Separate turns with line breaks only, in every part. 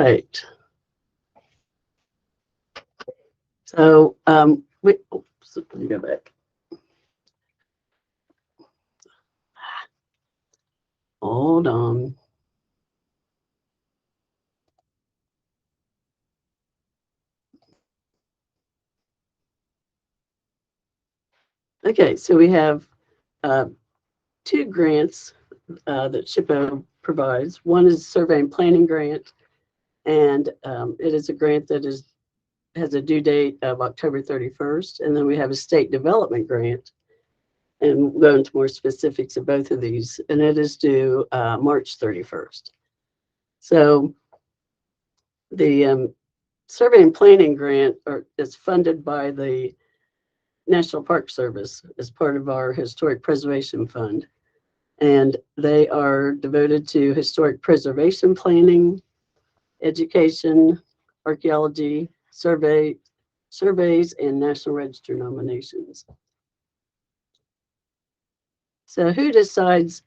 Right. So oops, let me go back. Hold on. Okay, so we have uh, two grants that SHPO provides. One is survey and planning grant, and it is a grant that has a due date of October 31st. And then we have a state development grant, and we'll go into more specifics of both of these, and it is due March 31st. So the survey and planning grant is funded by the National Park Service as part of our Historic Preservation Fund. And they are devoted to historic preservation planning, education, archaeology, surveys, and National Register nominations. So who decides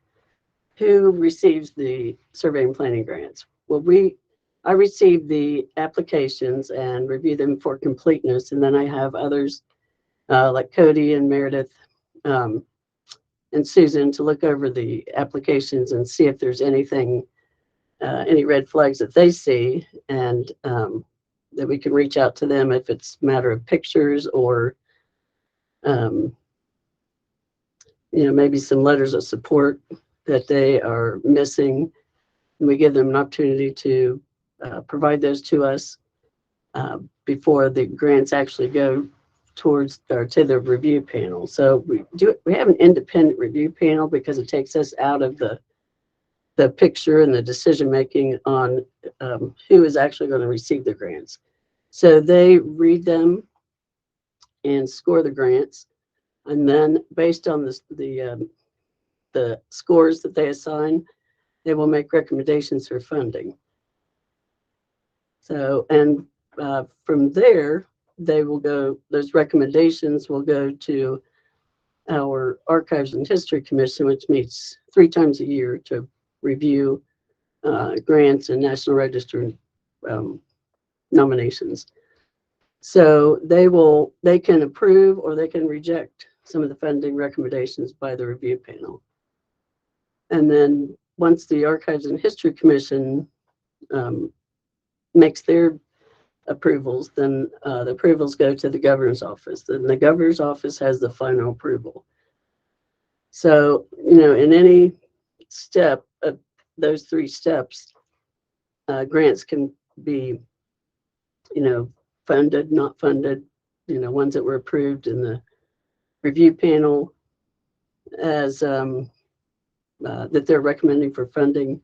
who receives the survey and planning grants? Well, I receive the applications and review them for completeness, and then I have others like Cody and Meredith and Susan to look over the applications and see if there's anything, any red flags that they see, and that we can reach out to them if it's a matter of pictures or, um, maybe some letters of support that they are missing. And we give them an opportunity to provide those to us before the grants actually go towards or to the review panel. So we have an independent review panel because it takes us out of the picture and the decision making on who is actually going to receive the grants. So they read them and score the grants, and then based on the scores that they assign, they will make recommendations for funding. So, and from there, those recommendations will go to our Archives and History Commission, which meets 3 times a year to review grants and National Register nominations. So they can approve or they can reject some of the funding recommendations by the review panel. And then once the Archives and History Commission makes their approvals, then the approvals go to the governor's office. Then the governor's office has the final approval. So, in any step of those 3 steps, grants can be, funded, not funded, ones that were approved in the review panel as that they're recommending for funding.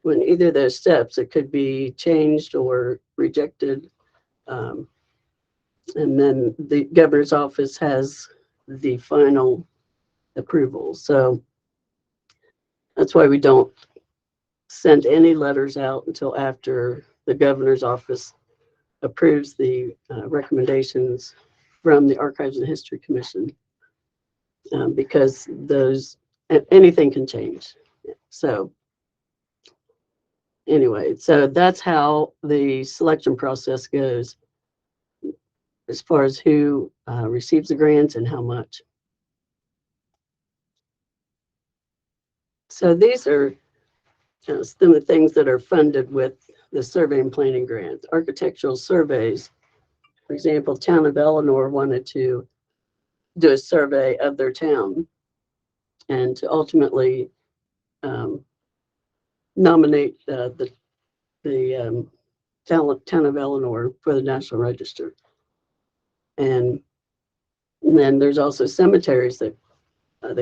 When either of those steps, it could be changed or rejected. And then the governor's office has the final approval. So that's why we don't send any letters out until after the governor's office approves the recommendations from the Archives and History Commission, because anything can change. So anyway, so that's how the selection process goes as far as who receives the grants and how much. So these are some of the things that are funded with the survey and planning grant. Architectural surveys, for example, town of Eleanor wanted to do a survey of their town and to ultimately nominate the town of Eleanor for the National Register. And then there's also cemeteries that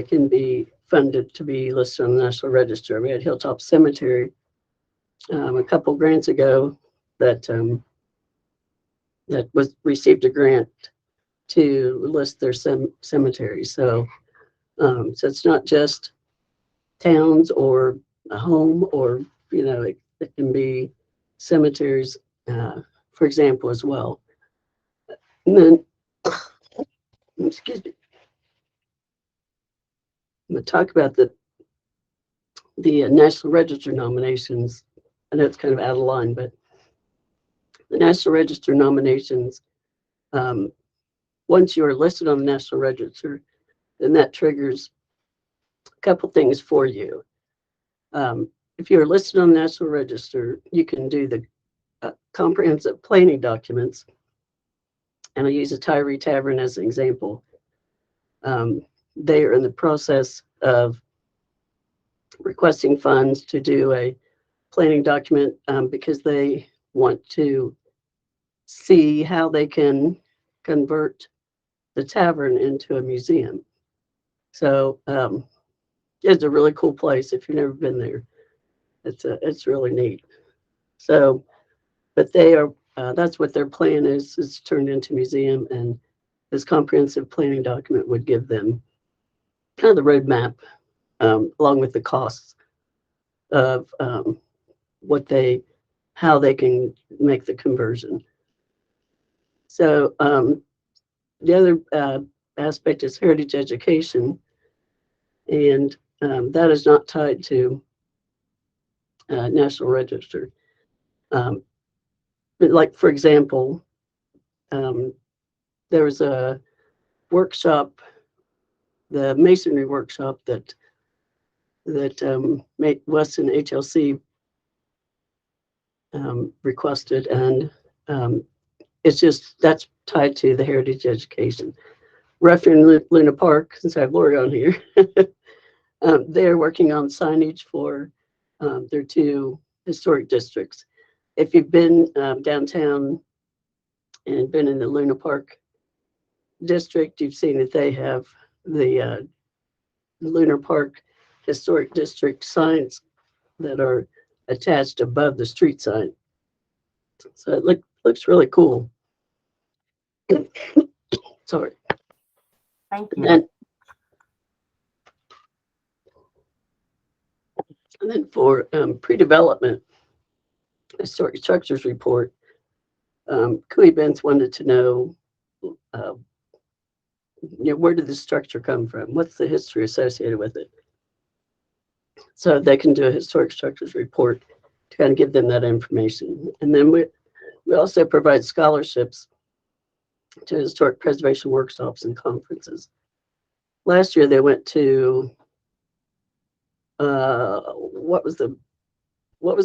can be funded to be listed on the National Register. We had Hilltop Cemetery a couple grants ago that received a grant to list their cemetery. So it's not just towns or a home, or it can be cemeteries, for example, as well. And then, excuse me, I'm going to talk about the National Register nominations. I know it's kind of out of line, but The National Register nominations, once you are listed on the National Register, then that triggers a couple things for you. If you're listed on the National Register, you can do the comprehensive planning documents. And I use a Tyree Tavern as an example. They are in the process of requesting funds to do a planning document because they want to see how they can convert the tavern into a museum. So it's a really cool place if you've never been there. It's really neat. So, but they are that's what their plan is turned into museum, and this comprehensive planning document would give them kind of the roadmap along with the costs of how they can make the conversion. So the other aspect is heritage education, and that is not tied to National Register. But like, for example, there was a workshop, the masonry workshop that Weston HLC requested, and it's just that's tied to the heritage education. Referring Luna Park, since I have Lori on here, they're working on signage for their two historic districts. If you've been downtown and been in the Luna Park district, you've seen that they have the Luna Park Historic District signs that are attached above the street sign. So it looks really cool. Sorry.
Thank you.
And then for pre-development historic structures report, Cooey Benz wanted to know, where did the structure come from? What's the history associated with it? So they can do a historic structures report to kind of give them that information. And then we also provide scholarships to historic preservation workshops and conferences. Last year they went to what was the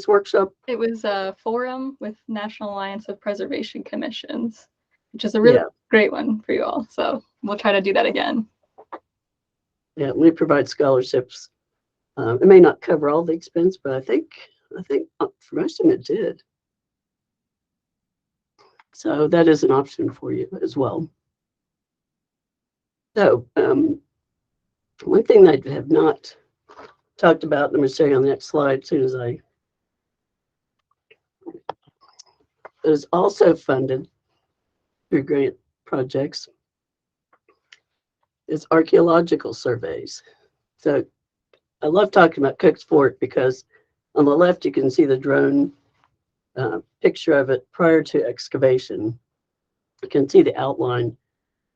workshop?
It was a forum with National Alliance of Preservation Commissions, which is a really great one for you all. So we'll try to do that again.
Yeah, we provide scholarships. It may not cover all the expense, but I think for most of them it did. So that is an option for you as well. So one thing I have not talked about, I'm going to show you on the next slide as soon as it is also funded through grant projects, is archaeological surveys. So I love talking about Cook's Fort because on the left you can see the drone picture of it prior to excavation. You can see the outline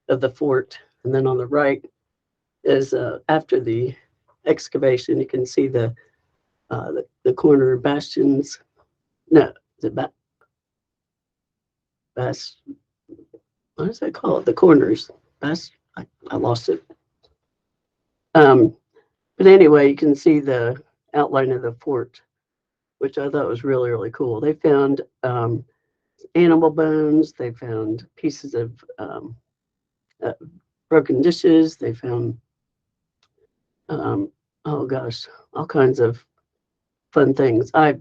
of the fort, and then on the right is after the excavation. You can see the corner bastions. No, is it what does that call it? The corners. I lost it. But anyway, you can see the outline of the fort, which I thought was really, really cool. They found animal bones. They found pieces of broken dishes. They found, oh gosh, all kinds of fun things. I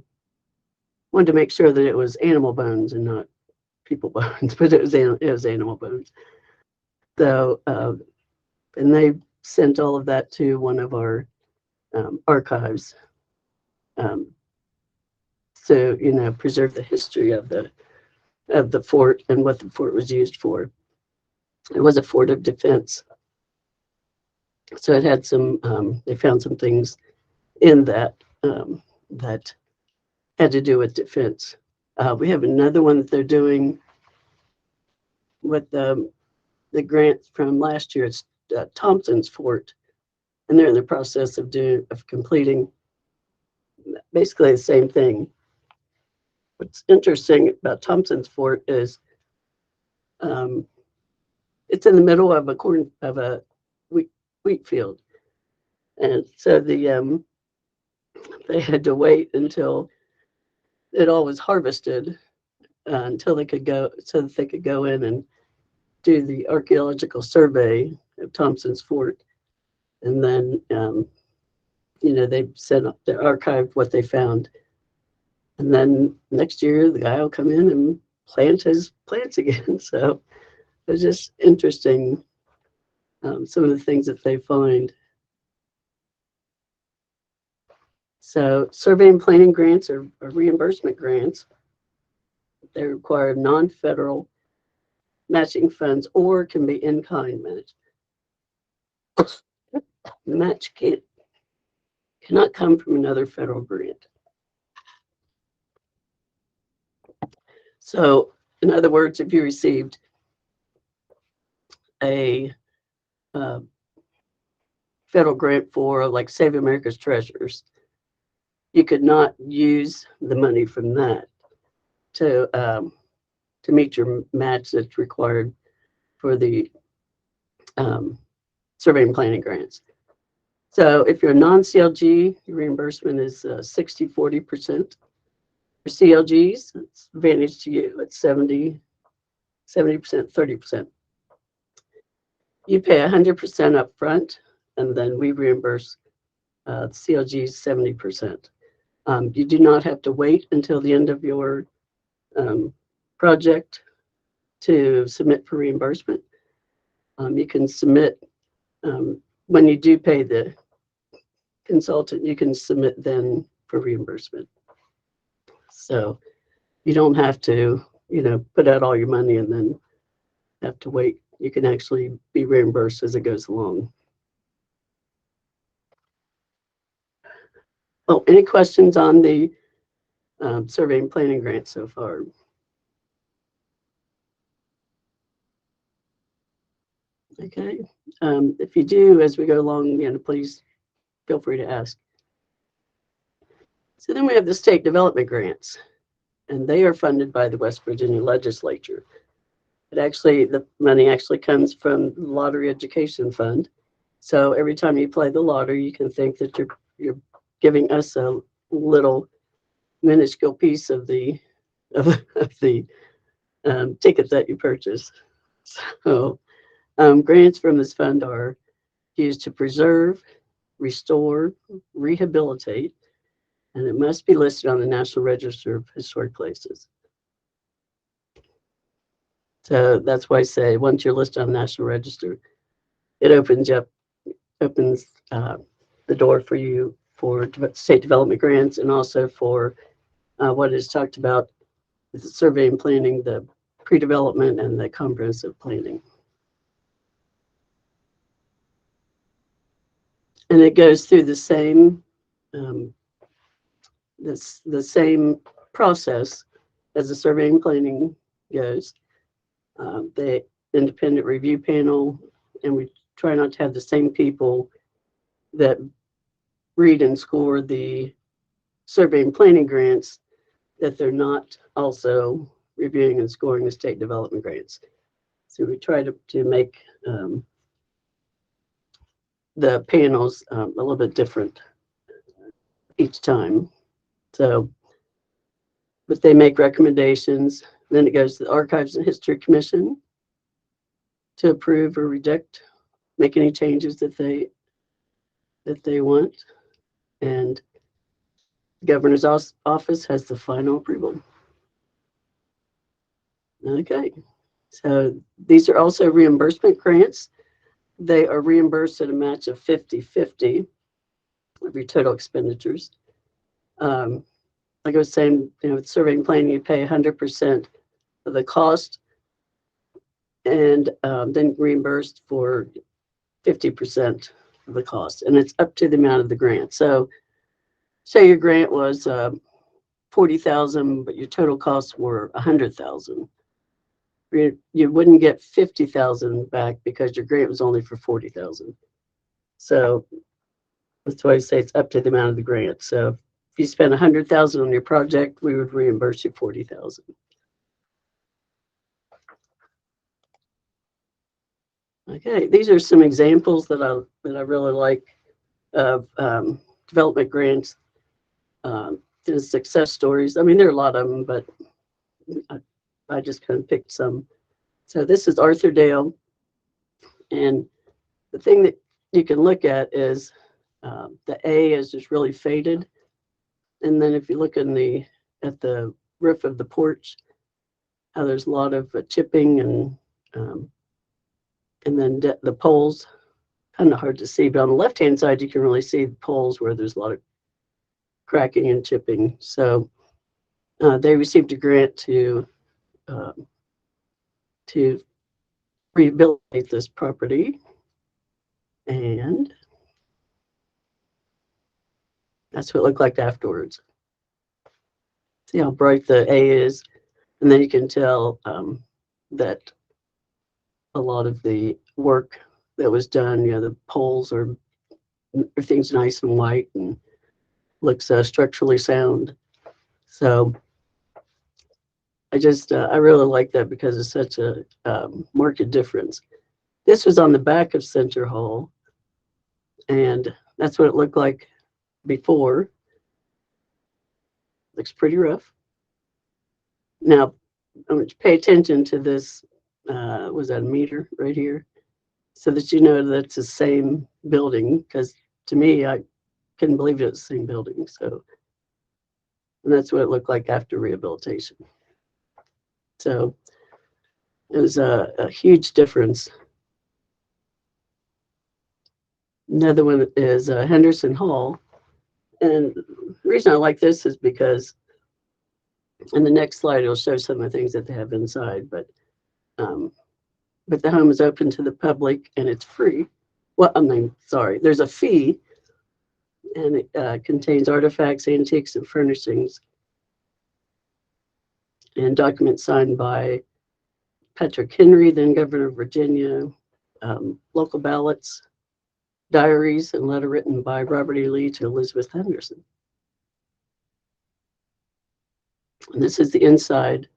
wanted to make sure that it was animal bones and not people bones, but it was animal bones. So, and they sent all of that to one of our archives. So, preserve the history of the fort and what the fort was used for. It was a fort of defense. So it had some, they found some things in that that had to do with defense. We have another one that they're doing with the grant from last year. It's Thompson's Fort, and they're in the process of completing basically the same thing. what's interesting about Thompson's Fort is it's in the middle of a wheat field, and so they had to wait until it all was harvested until they could go so that they could go in and do the archaeological survey of Thompson's Fort, and then they sent up, they archived what they found, and then next year the guy will come in and plant his plants again. So it's just interesting, some of the things that they find. So survey and planning grants are reimbursement grants. They require non-federal matching funds or can be in-kind match. The match cannot come from another federal grant. So in other words, if you received a federal grant for like Save America's Treasures, you could not use the money from that to meet your match that's required for the survey and planning grants. So if you're a non-CLG, your reimbursement is 60-40%. For CLGs, it's advantage to you. It's 70%, 30%. You pay 100% up front, and then we reimburse CLGs 70%. You do not have to wait until the end of your project to submit for reimbursement. You can submit when you do pay the consultant, you can submit then for reimbursement. So you don't have to, put out all your money and then have to wait. You can actually be reimbursed as it goes along. Oh, any questions on the survey and planning grant so far? Okay. If you do, as we go along, please feel free to ask. So then we have the state development grants, and they are funded by the West Virginia legislature. The money actually comes from the Lottery Education Fund. So every time you play the lottery, you can think that you're giving us a little minuscule piece of the ticket that you purchase. So grants from this fund are used to preserve, restore, rehabilitate, and it must be listed on the National Register of Historic Places. So that's why I say once you're listed on the National Register, it opens the door for you for state development grants, and also for what is talked about with the survey and planning, the pre-development and the comprehensive planning. And it goes through the same the same process as the survey and planning goes. The independent review panel, and we try not to have the same people that read and score the survey and planning grants, that they're not also reviewing and scoring the state development grants. So we try to make the panels a little bit different each time. So, but they make recommendations. Then it goes to the Archives and History Commission to approve or reject, make any changes that they want. And the governor's office has the final approval. Okay, so these are also reimbursement grants. They are reimbursed at a match of 50-50 of your total expenditures. Like I was saying, with survey and planning, you pay 100% of the cost, and then reimbursed for 50% of the cost, and it's up to the amount of the grant. So say your grant was $40,000, but your total costs were $100,000. You wouldn't get $50,000 back because your grant was only for $40,000. So that's why I say it's up to the amount of the grant. So if you spend $100,000 on your project, we would reimburse you $40,000. Okay, these are some examples that I really like of development grants, the success stories. I mean, there are a lot of them, but I just kind of picked some. So this is Arthur Dale, and the thing that you can look at is the A is just really faded, and then if you look at the roof of the porch, how there's a lot of chipping and then the poles, kind of hard to see, but on the left-hand side, you can really see the poles where there's a lot of cracking and chipping. So they received a grant to rehabilitate this property, and that's what it looked like afterwards. See how bright the A is, and then you can tell that a lot of the work that was done, the poles everything's nice and white and looks structurally sound. So I really like that because it's such a marked difference. This was on the back of Center Hall, and that's what it looked like before. Looks pretty rough. Now, I want you to pay attention to this. Was that a meter right here? So that you know that's the same building, because to me, I couldn't believe it was the same building. So, and that's what it looked like after rehabilitation. So it was a huge difference. Another one is Henderson Hall. And the reason I like this is because in the next slide, it'll show some of the things that they have inside, but the home is open to the public and it's free. Well, I mean, sorry, there's a fee, and it contains artifacts, antiques, and furnishings, and documents signed by Patrick Henry, then governor of Virginia, local ballots, diaries, and letter written by Robert E. Lee to Elizabeth Henderson. And this is the inside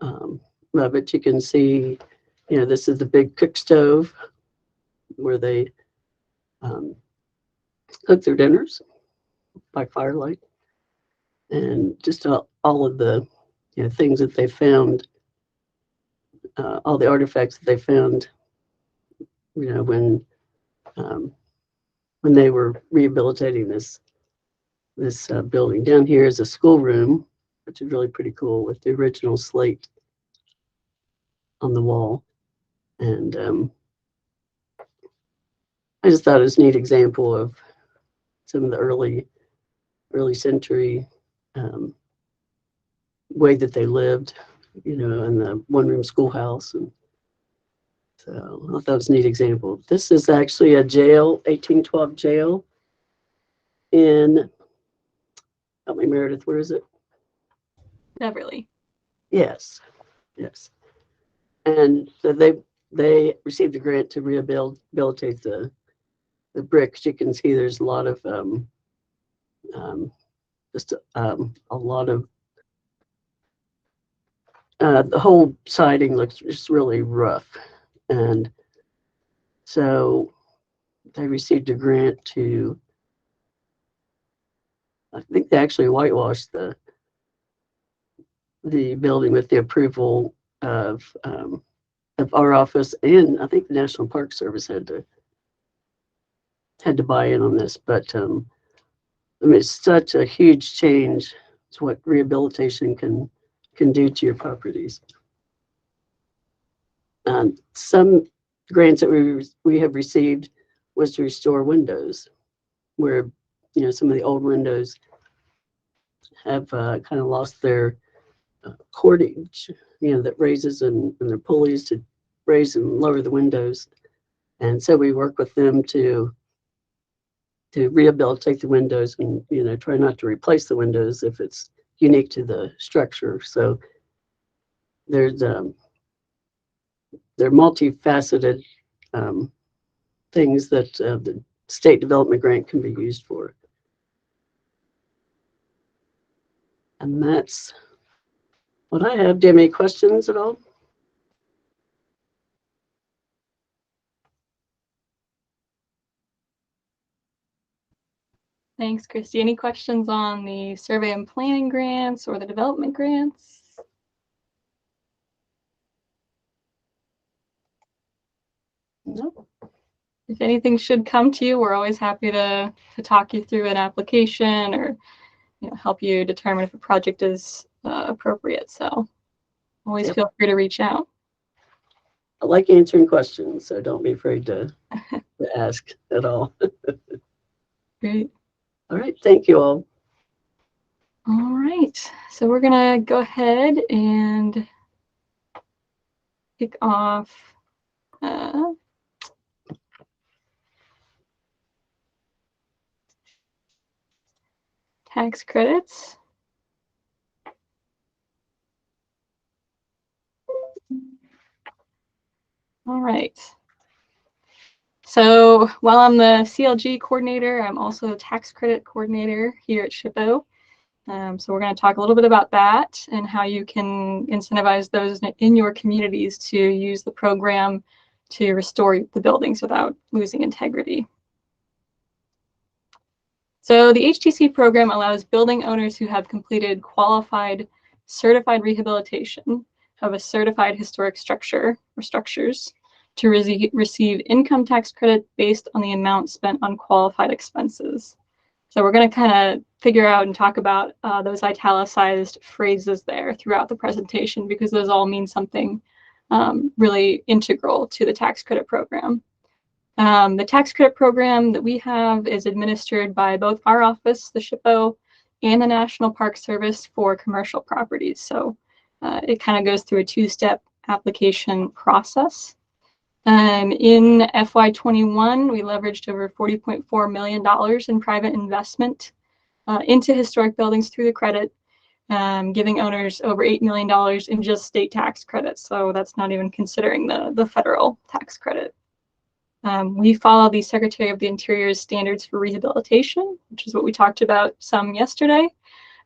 of it. You can see, this is the big cook stove where they cook their dinners by firelight, and just all of the things that they found, all the artifacts that they found, when they were rehabilitating this building. Down here is a schoolroom, which is really pretty cool, with the original slate on the wall. And I just thought it was a neat example of some of the early century way that they lived, in the one-room schoolhouse. And so I thought that was a neat example. This is actually a jail, 1812 jail in, help me, Meredith, where is it?
Beverly.
Yes. And so they received a grant to rehabilitate the bricks. You can see there's a lot of a lot of the whole siding looks just really rough, and so they received a grant to, I think they actually whitewashed the building with the approval of our office, and I think the National Park Service had to buy in on this. But I mean, it's such a huge change to what rehabilitation can do to your properties. Some grants that we have received was to restore windows, where some of the old windows have kind of lost their cordage, that raises and their pulleys to raise and lower the windows. And so we work with them to rehabilitate the windows and, try not to replace the windows if it's unique to the structure. So they're multifaceted things that the state development grant can be used for. And that's what I have. Do you have any questions at all?
Thanks, Christy. Any questions on the survey and planning grants or the development grants?
No.
If anything should come to you, we're always happy to talk you through an application or help you determine if a project is appropriate. So always feel free to reach out.
I like answering questions, so don't be afraid to ask at all.
Great.
All right, thank you all.
All right, so we're gonna go ahead and kick off tax credits. All right. So while I'm the CLG coordinator, I'm also a tax credit coordinator here at SHPO. So we're going to talk a little bit about that and how you can incentivize those in your communities to use the program to restore the buildings without losing integrity. So the HTC program allows building owners who have completed qualified certified rehabilitation of a certified historic structure or structures to receive income tax credit based on the amount spent on qualified expenses. So we're going to kind of figure out and talk about those italicized phrases there throughout the presentation, because those all mean something really integral to the tax credit program. The tax credit program that we have is administered by both our office, the SHPO, and the National Park Service for commercial properties. So it kind of goes through a two-step application process. In FY21, we leveraged over $40.4 million in private investment into historic buildings through the credit, giving owners over $8 million in just state tax credits. So that's not even considering the federal tax credit. We follow the Secretary of the Interior's standards for rehabilitation, which is what we talked about some yesterday.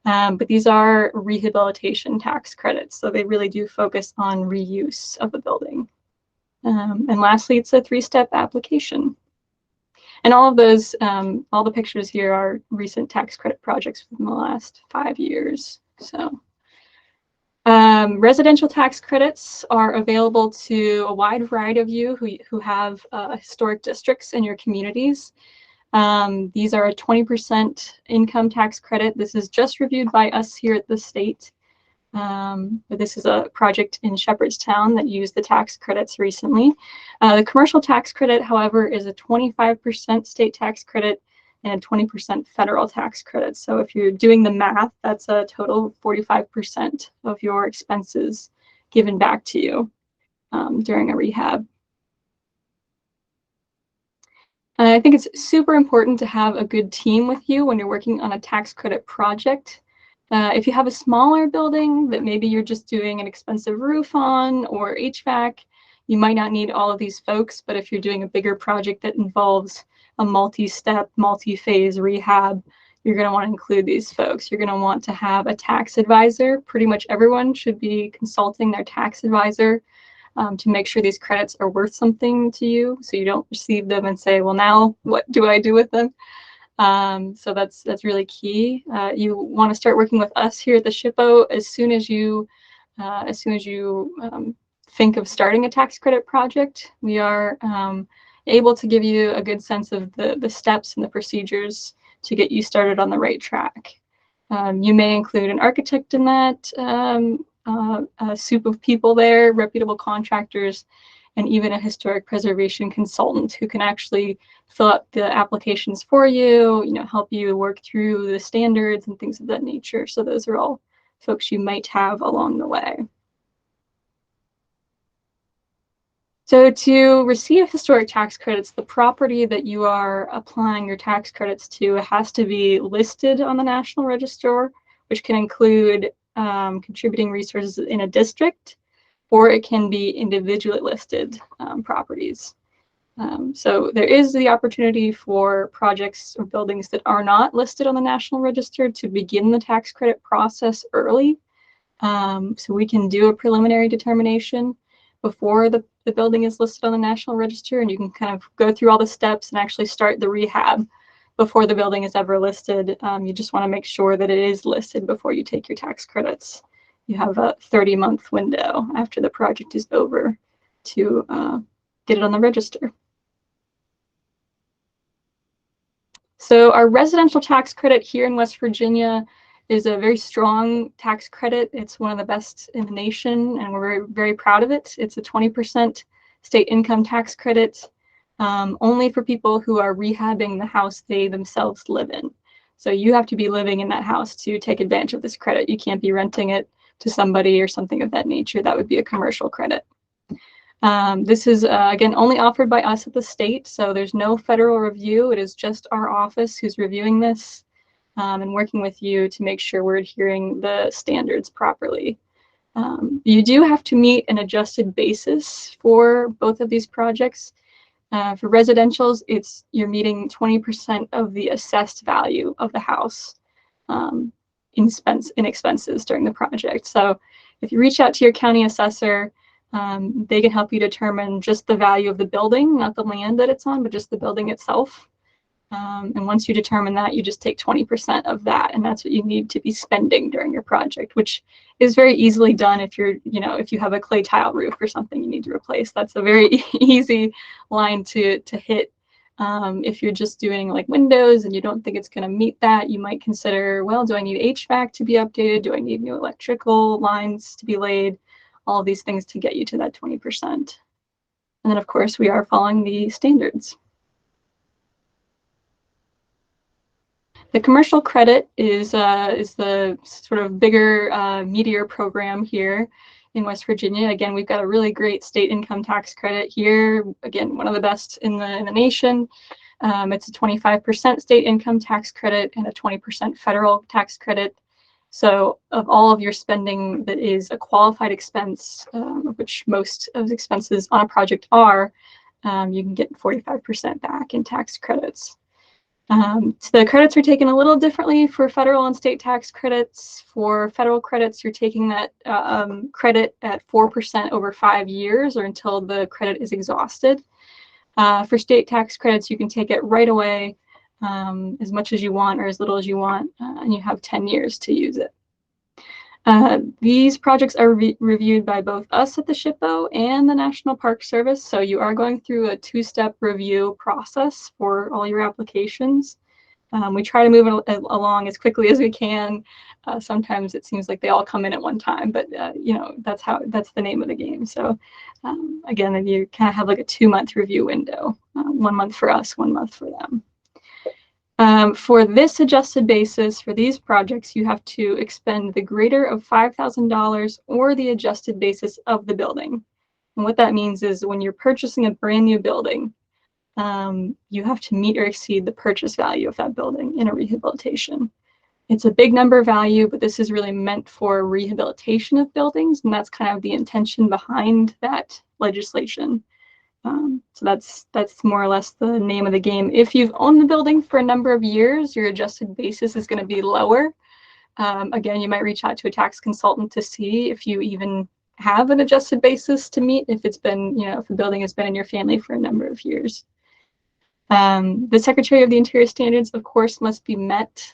But these are rehabilitation tax credits, so they really do focus on reuse of the building. And lastly, it's a three-step application. And all of those, all the pictures here are recent tax credit projects within the last 5 years. So residential tax credits are available to a wide variety of you who have historic districts in your communities. These are a 20% income tax credit. This is just reviewed by us here at the state. But this is a project in Shepherdstown that used the tax credits recently. The commercial tax credit, however, is a 25% state tax credit and a 20% federal tax credit. So if you're doing the math, that's a total of 45% of your expenses given back to you during a rehab. I think it's super important to have a good team with you when you're working on a tax credit project. If you have a smaller building that maybe you're just doing an expensive roof on or HVAC, you might not need all of these folks. But if you're doing a bigger project that involves a multi-step, multi-phase rehab, you're going to want to include these folks. You're going to want to have a tax advisor. Pretty much everyone should be consulting their tax advisor to make sure these credits are worth something to you, so you don't receive them and say, well, now what do I do with them? So that's really key. You want to start working with us here at the SHPO as soon as you think of starting a tax credit project. We are able to give you a good sense of the steps and the procedures to get you started on the right track. You may include an architect in that, a soup of people there, reputable contractors, and even a historic preservation consultant who can actually fill out the applications for you, help you work through the standards and things of that nature. So those are all folks you might have along the way. So to receive historic tax credits, the property that you are applying your tax credits to has to be listed on the National Register, which can include contributing resources in a district, or it can be individually listed properties. So there is the opportunity for projects or buildings that are not listed on the National Register to begin the tax credit process early. So we can do a preliminary determination before the building is listed on the National Register, and you can kind of go through all the steps and actually start the rehab before the building is ever listed. You just want to make sure that it is listed before you take your tax credits. You have a 30-month window after the project is over to get it on the register. So our residential tax credit here in West Virginia is a very strong tax credit. It's one of the best in the nation, and we're very, very proud of it. It's a 20% state income tax credit, only for people who are rehabbing the house they themselves live in. So you have to be living in that house to take advantage of this credit. You can't be renting it to somebody or something of that nature. That would be a commercial credit. This is, again, only offered by us at the state, so there's no federal review. It is just our office who's reviewing this and working with you to make sure we're adhering the standards properly. You do have to meet an adjusted basis for both of these projects. For residentials, you're meeting 20% of the assessed value of the house in expenses during the project. So if you reach out to your county assessor, they can help you determine just the value of the building, not the land that it's on, but just the building itself. And once you determine that, you just take 20% of that, and that's what you need to be spending during your project, which is very easily done if if you have a clay tile roof or something you need to replace. That's a very easy line to hit. If you're just doing like windows and you don't think it's going to meet that, you might consider, well, do I need HVAC to be updated? Do I need new electrical lines to be laid? All of these things to get you to that 20%. And then, of course, we are following the standards. The commercial credit is the sort of bigger, meatier program here in West Virginia. Again, we've got a really great state income tax credit here. Again, one of the best in the nation. It's a 25% state income tax credit and a 20% federal tax credit. So of all of your spending that is a qualified expense, which most of the expenses on a project are, you can get 45% back in tax credits. So the credits are taken a little differently for federal and state tax credits. For federal credits, you're taking that credit at 4% over 5 years or until the credit is exhausted. For state tax credits, you can take it right away, as much as you want or as little as you want, and you have 10 years to use it. These projects are reviewed by both us at the SHPO and the National Park Service, so you are going through a two-step review process for all your applications. We try to move it along as quickly as we can. Sometimes it seems like they all come in at one time, but that's the name of the game. So again, you kind of have like a 2-month review window, 1 month for us, 1 month for them. For this adjusted basis, for these projects, you have to expend the greater of $5,000 or the adjusted basis of the building. And what that means is when you're purchasing a brand new building, you have to meet or exceed the purchase value of that building in a rehabilitation. It's a big number value, but this is really meant for rehabilitation of buildings, and that's kind of the intention behind that legislation. So that's more or less the name of the game. If you've owned the building for a number of years, your adjusted basis is going to be lower. Again, you might reach out to a tax consultant to see if you even have an adjusted basis to meet if it's been, if the building has been in your family for a number of years. The Secretary of the Interior standards, of course, must be met,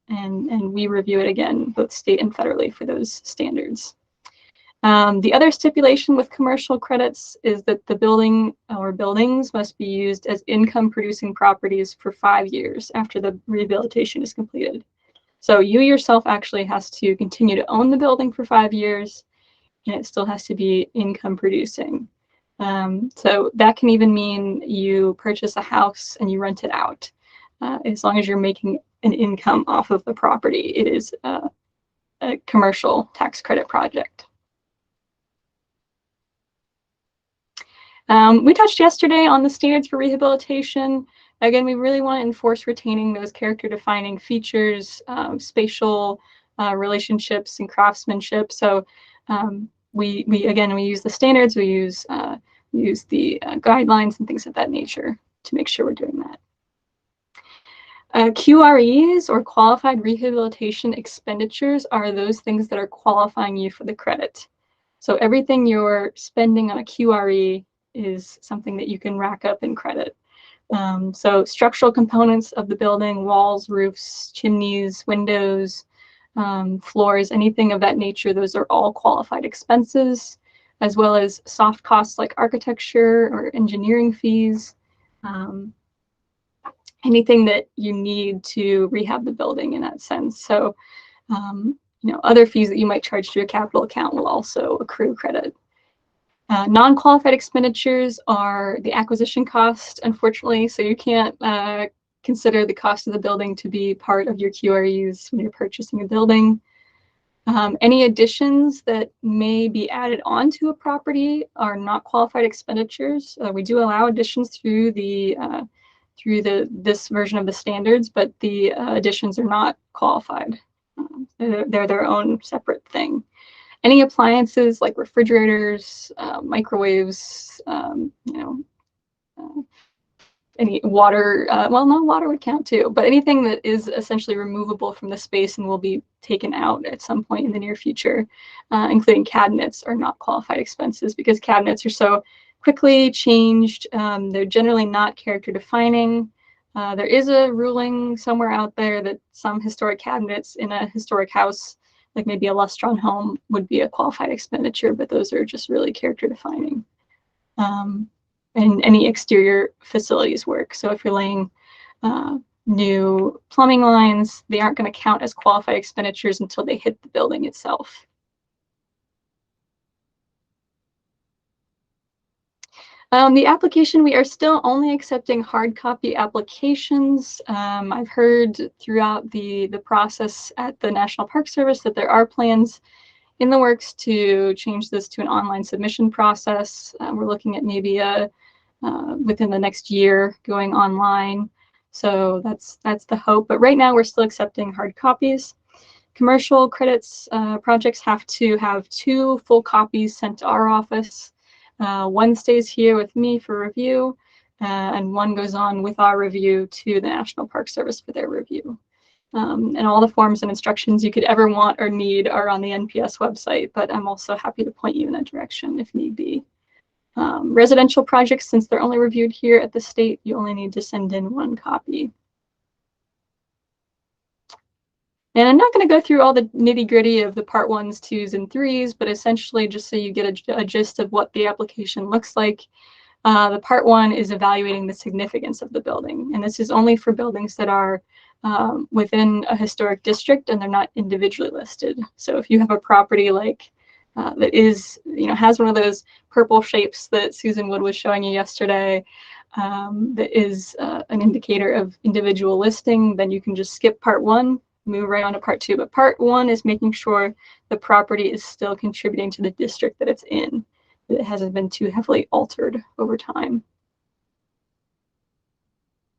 and we review it again, both state and federally, for those standards. The other stipulation with commercial credits is that the building or buildings must be used as income-producing properties for 5 years after the rehabilitation is completed. So you yourself actually has to continue to own the building for 5 years, and it still has to be income-producing. So that can even mean you purchase a house and you rent it out. As long as you're making an income off of the property, it is a commercial tax credit project. We touched yesterday on the standards for rehabilitation. Again, we really want to enforce retaining those character-defining features, spatial relationships, and craftsmanship. So we use the standards. We use use the guidelines and things of that nature to make sure we're doing that. QREs, or qualified rehabilitation expenditures, are those things that are qualifying you for the credit. So everything you're spending on a QRE is something that you can rack up in credit. So structural components of the building, walls, roofs, chimneys, windows, floors, anything of that nature, those are all qualified expenses, as well as soft costs like architecture or engineering fees, anything that you need to rehab the building in that sense. So, other fees that you might charge to your capital account will also accrue credit. Non-qualified expenditures are the acquisition cost, unfortunately, so you can't consider the cost of the building to be part of your QREs when you're purchasing a building. Any additions that may be added onto a property are not qualified expenditures. We do allow additions through this version of the standards, but the additions are not qualified. They're their own separate thing. Any appliances like refrigerators, microwaves, any water, well, no, water would count too, but anything that is essentially removable from the space and will be taken out at some point in the near future, including cabinets, are not qualified expenses because cabinets are so quickly changed. They're generally not character defining. There is a ruling somewhere out there that some historic cabinets in a historic house, like maybe a Lustron home, would be a qualified expenditure, but those are just really character defining. And any exterior facilities work. So if you're laying new plumbing lines, they aren't going to count as qualified expenditures until they hit the building itself. The application, we are still only accepting hard copy applications. I've heard throughout the process at the National Park Service that there are plans in the works to change this to an online submission process. We're looking at maybe within the next year going online. So that's the hope. But right now we're still accepting hard copies. Commercial credits projects have to have 2 full copies sent to our office. One stays here with me for review, and one goes on with our review to the National Park Service for their review. And all the forms and instructions you could ever want or need are on the NPS website, but I'm also happy to point you in that direction if need be. Residential projects, since they're only reviewed here at the state, you only need to send in 1 copy. And I'm not going to go through all the nitty-gritty of the part 1s, 2s, and 3s, but essentially just so you get a gist of what the application looks like. The part 1 is evaluating the significance of the building, and this is only for buildings that are within a historic district and they're not individually listed. So if you have a property like that is, has one of those purple shapes that Susan Wood was showing you yesterday, that is an indicator of individual listing, then you can just skip part 1, move right on to part 2. But part 1 is making sure the property is still contributing to the district that it's in, that it hasn't been too heavily altered over time.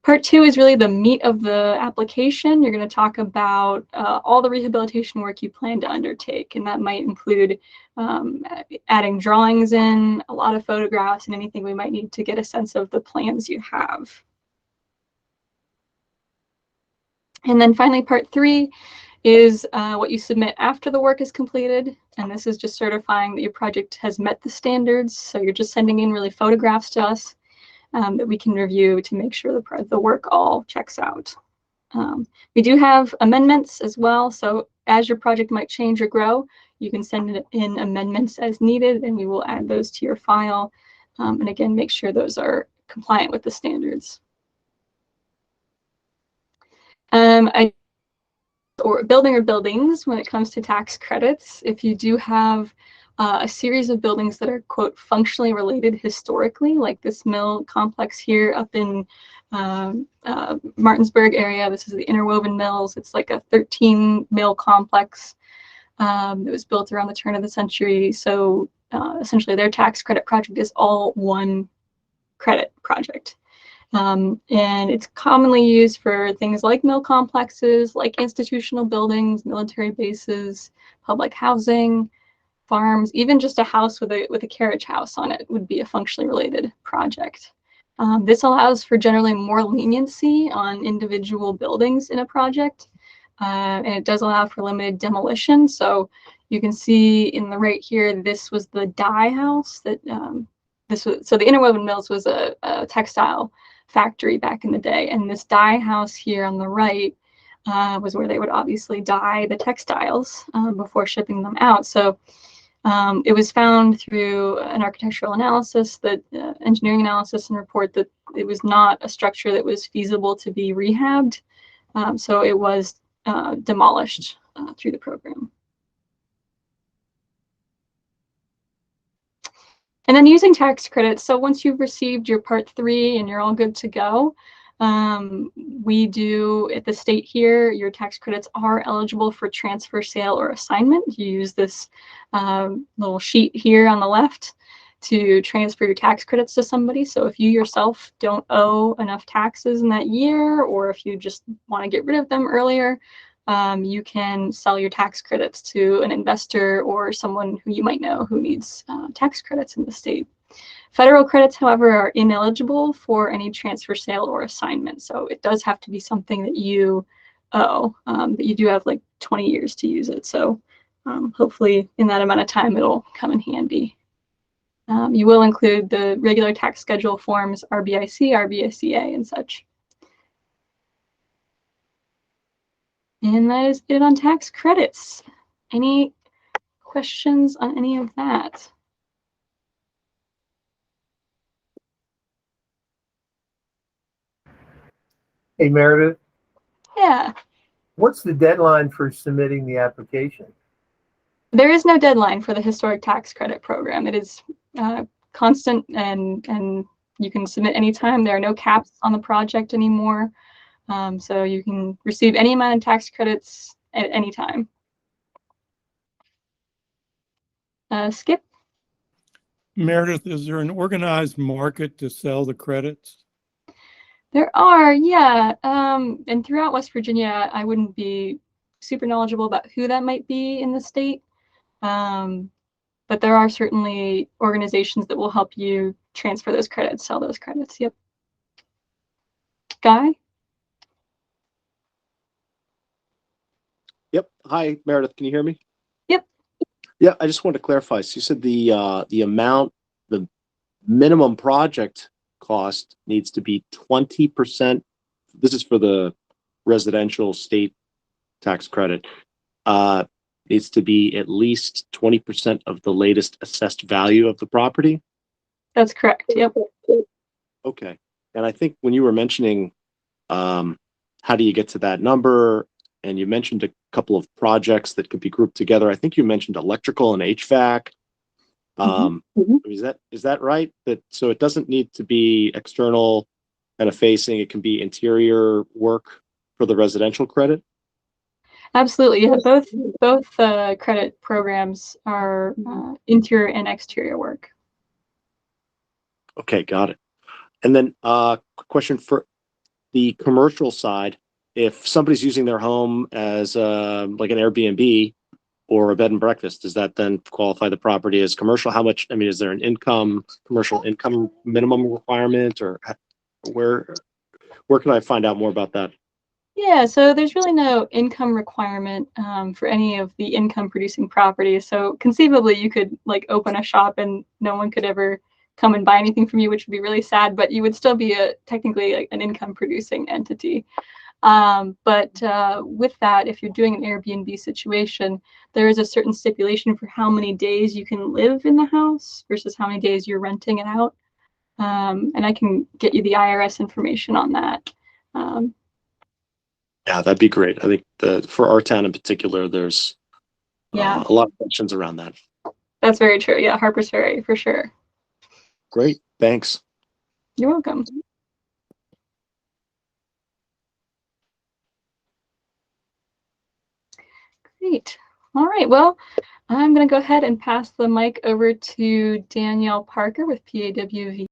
Part 2 is really the meat of the application. You're going to talk about all the rehabilitation work you plan to undertake, and that might include adding drawings in, a lot of photographs, and anything we might need to get a sense of the plans you have. And then finally, part 3 is what you submit after the work is completed, and this is just certifying that your project has met the standards. So you're just sending in really photographs to us that we can review to make sure the work all checks out. We do have amendments as well, so as your project might change or grow, you can send in amendments as needed, and we will add those to your file. And again, make sure those are compliant with the standards. Or building or buildings, when it comes to tax credits, if you do have a series of buildings that are, quote, functionally related historically, like this mill complex here up in Martinsburg area. This is the Interwoven Mills. It's like a 13 mill complex that was built around the turn of the century. So essentially their tax credit project is all one credit project. And it's commonly used for things like mill complexes, like institutional buildings, military bases, public housing. farms, even just a house with a carriage house on it would be a functionally related project. This allows for generally more leniency on individual buildings in a project, and it does allow for limited demolition. So you can see in the right here, this was the dye house that so the Interwoven Mills was a textile factory back in the day, and this dye house here on the right was where they would obviously dye the textiles before shipping them out. So it was found through an architectural analysis, that engineering analysis, and report that it was not a structure that was feasible to be rehabbed. So it was demolished through the program. And then using tax credits. So once you've received your Part 3 and you're all good to go, we do at the state here, your tax credits are eligible for transfer, sale, or assignment. You use this little sheet here on the left to transfer your tax credits to somebody. So if you yourself don't owe enough taxes in that year, or if you just want to get rid of them earlier, you can sell your tax credits to an investor or someone who you might know who needs tax credits in the state. Federal credits, however, are ineligible for any transfer, sale, or assignment. So it does have to be something that you owe, but you do have like 20 years to use it. So hopefully in that amount of time, it'll come in handy. You will include the regular tax schedule forms, RBIC, RBICA, and such. And that is it on tax credits. Any questions on any of that?
Hey, Meredith,
Yeah,
what's the deadline for submitting the application?
there is no deadline for the historic tax credit program. It is constant, and you can submit anytime. There are no caps on the project anymore. So you can receive any amount of tax credits at any time. Skip?
Meredith, is there an organized market to sell the credits?
There are, yeah. And throughout West Virginia, I wouldn't be super knowledgeable about who that might be in the state. But there are certainly organizations that will help you transfer those credits, sell those credits. Yep. Guy?
Yep. Hi, Meredith. Can you hear me?
Yep.
Yeah, I just wanted to clarify. So you said the amount, the minimum project cost needs to be 20%. This is for the residential state tax credit. Needs to be at least 20% of the latest assessed value of the property.
That's correct. Yep.
Okay. And I think when you were mentioning how do you get to that number, and you mentioned a couple of projects that could be grouped together. I think you mentioned electrical and HVAC. Is that right? That so it doesn't need to be external kind of facing. It can be interior work for the residential credit.
Absolutely. Yeah. Both credit programs are interior and exterior work.
Okay, got it. And then quick question for the commercial side. If somebody's using their home as like an Airbnb or a bed and breakfast, does that then qualify the property as commercial? How much, I mean, is there an commercial income minimum requirement, or where can I find out more about that?
Yeah, so there's really no income requirement for any of the income producing properties. So conceivably you could like open a shop and no one could ever come and buy anything from you, which would be really sad, but you would still be technically like an income producing entity. But with that, if you're doing an Airbnb situation, there is a certain stipulation for how many days you can live in the house versus how many days you're renting it out. And I can get you the IRS information on that.
Yeah, that'd be great. I think for our town in particular, there's
Yeah,
a lot of questions around that.
that's very true. Yeah, Harper's Ferry for sure.
Great, thanks.
You're welcome. Great. All right. Well, I'm going to go ahead and pass the mic over to Danielle Parker with PAWV